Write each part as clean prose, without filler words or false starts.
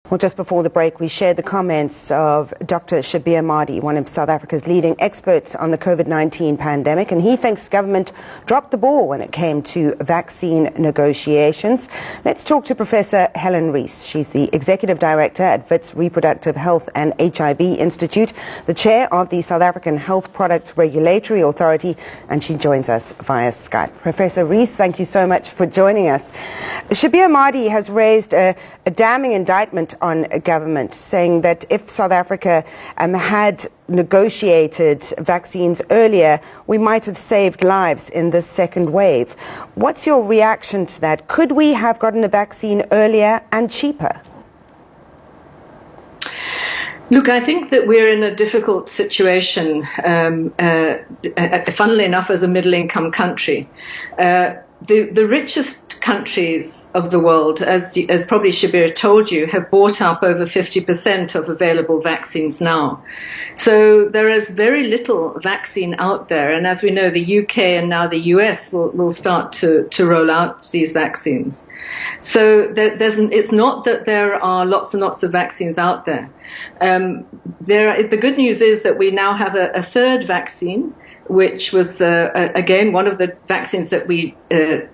Well, just before the break, we shared the comments of Dr. Shabir Madhi, one of South Africa's leading experts on the COVID-19 pandemic, and he thinks government dropped the ball when it came to vaccine negotiations. Let's talk to Professor Helen Rees. She's the Executive Director at Wits Reproductive Health and HIV Institute, the Chair of the South African Health Products Regulatory Authority, and she joins us via Skype. Professor Rees, thank you so much for joining us. Shabir Madhi has raised a damning indictment on government, saying that if South Africa had negotiated vaccines earlier, we might have saved lives in this second wave. What's your reaction to that? Could we have gotten a vaccine earlier and cheaper? Look, I think that we're in a difficult situation, funnily enough, as a middle-income country. The richest countries of the world, as probably Shabir told you, have bought up over 50% of available vaccines now. So there is very little vaccine out there. And as we know, the UK and now the US will start to roll out these vaccines. So it's not that there are lots and lots of vaccines out there. The good news is that we now have a third vaccine, which was, again, one of the vaccines that we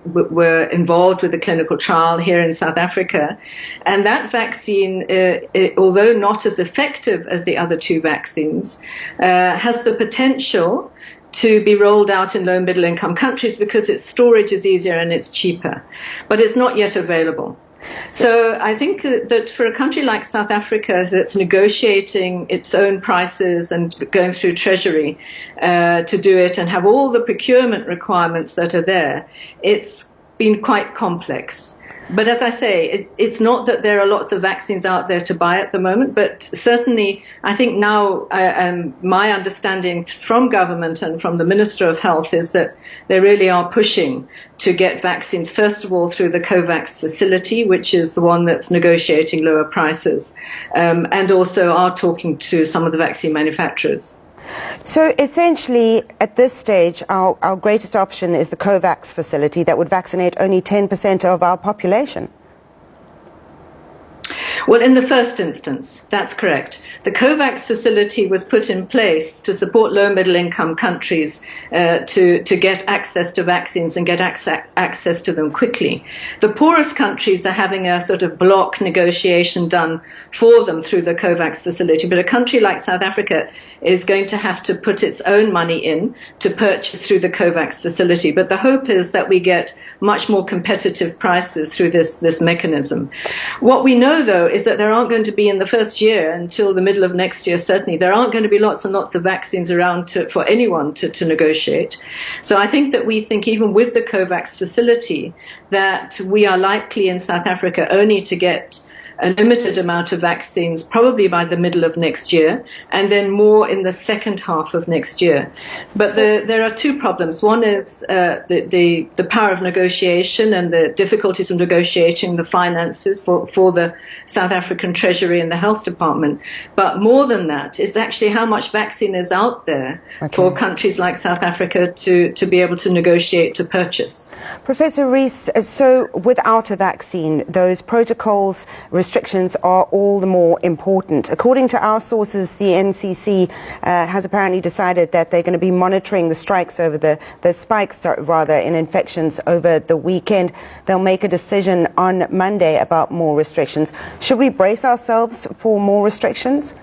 were involved with the clinical trial here in South Africa. And that vaccine, although not as effective as the other two vaccines, has the potential to be rolled out in low and middle income countries because its storage is easier and it's cheaper. But it's not yet available. So I think that for a country like South Africa that's negotiating its own prices and going through Treasury to do it and have all the procurement requirements that are there, it's been quite complex. But as I say, it's not that there are lots of vaccines out there to buy at the moment, but certainly I think now my understanding from government and from the Minister of Health is that they really are pushing to get vaccines, first of all, through the COVAX facility, which is the one that's negotiating lower prices, and also are talking to some of the vaccine manufacturers. So essentially, at this stage, our greatest option is the COVAX facility that would vaccinate only 10% of our population. Well, in the first instance, that's correct. The COVAX facility was put in place to support low and middle income countries to get access to vaccines and get access to them quickly. The poorest countries are having a sort of block negotiation done for them through the COVAX facility, but a country like South Africa is going to have to put its own money in to purchase through the COVAX facility. But the hope is that we get much more competitive prices through this mechanism. What we know, though, is that there aren't going to be in the first year until the middle of next year, certainly, there aren't going to be lots and lots of vaccines around for anyone to negotiate. So I think that we think even with the COVAX facility that we are likely in South Africa only to get a limited amount of vaccines probably by the middle of next year, and then more in the second half of next year. But there are two problems. One is the power of negotiation and the difficulties of negotiating the finances for the South African Treasury and the Health Department. But more than that, it's actually how much vaccine is out there for countries like South Africa to be able to negotiate to purchase. Professor Rees, so without a vaccine, those protocols, restrictions are all the more important. According to our sources, the NCC has apparently decided that they're going to be monitoring the spikes in infections over the weekend. They'll make a decision on Monday about more restrictions. Should we brace ourselves for more restrictions?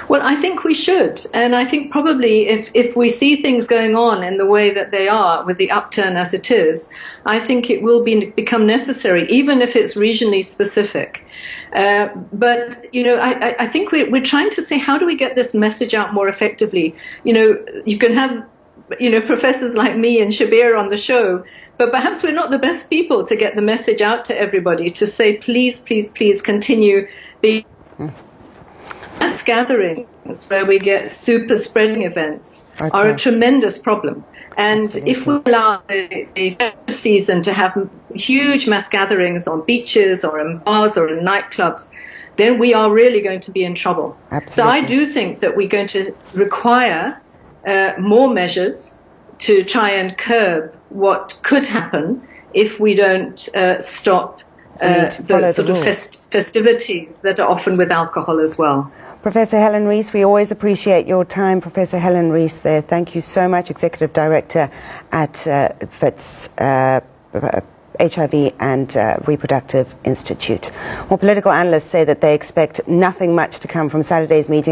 Well, I think we should. And I think probably if we see things going on in the way that they are, with the upturn as it is, I think it will become necessary, even if it's regionally specific. But, you know, I think we're trying to say, how do we get this message out more effectively? You know, you can have, you know, professors like me and Shabir on the show, but perhaps we're not the best people to get the message out to everybody, to say, please, please, please continue being mass gatherings where we get super spreading events are a tremendous problem. And if we allow the season to have huge mass gatherings on beaches or in bars or in nightclubs, then we are really going to be in trouble. Absolutely. So I do think that we're going to require more measures to try and curb what could happen if we don't stop the sort of festivities that are often with alcohol as well. Professor Helen Rees, we always appreciate your time. Professor Helen Rees there, thank you so much, Executive Director at FITS, HIV and Reproductive Institute. Well, political analysts say that they expect nothing much to come from Saturday's meeting